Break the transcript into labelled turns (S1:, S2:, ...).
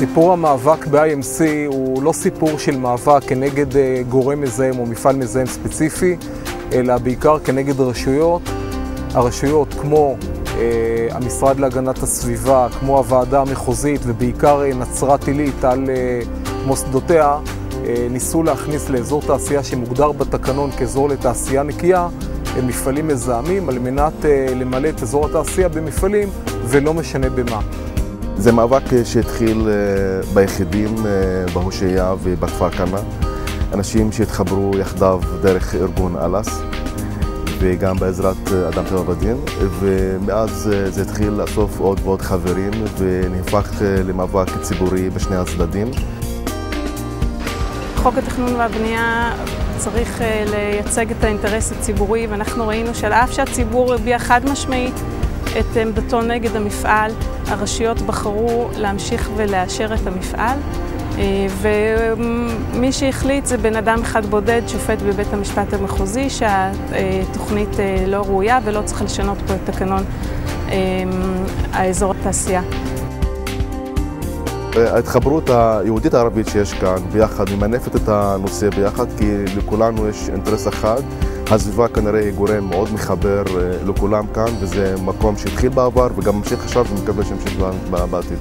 S1: סיפור המאבק ב-IMC הוא לא סיפור של מאבק כנגד גורם מזהם או מפעל מזהם ספציפי, אלא בעיקר כנגד רשויות. הרשויות כמו המשרד להגנת הסביבה, כמו הוועדה המחוזית ובעיקר נצרת עילית על מוסדותיה, ניסו להכניס לאזור תעשייה שמוגדר בתקנון כאזור לתעשייה נקייה, מפעלים מזהמים על מנת למלא את אזור התעשייה במפעלים ולא משנה במה.
S2: זה מאבק שהתחיל ביחידים, בהושעיה ובכפר כנא. אנשים שהתחברו יחדיו דרך ארגון אלאס וגם בעזרת אדם טבע ודין, ומאז זה התחיל לאסוף עוד ועוד חברים ונהפך למאבק ציבורי בשני הצדדים.
S3: חוק התכנון והבנייה צריך לייצג את האינטרס הציבורי, ואנחנו ראינו שעל אף שהציבור הביע חד משמעית את עמדתו נגד המפעל, הרשויות בחרו להמשיך ולאשר את המפעל, ומי שהחליט זה בן אדם אחד בודד, שופט בבית המשפט המחוזי, שהתוכנית לא ראויה ולא צריך לשנות פה את תקנון האזור התעשייה.
S2: ההתחברות היהודית הערבית שיש כאן ביחד ממנפת את הנושא ביחד, כי לכולנו יש אינטרס אחד. הסביבה כנראה היא גורם מאוד מחבר לכולם כאן, וזה מקום שהתחיל בעבר וגם ממשיך עכשיו ומקווה שימשיך בעתיד.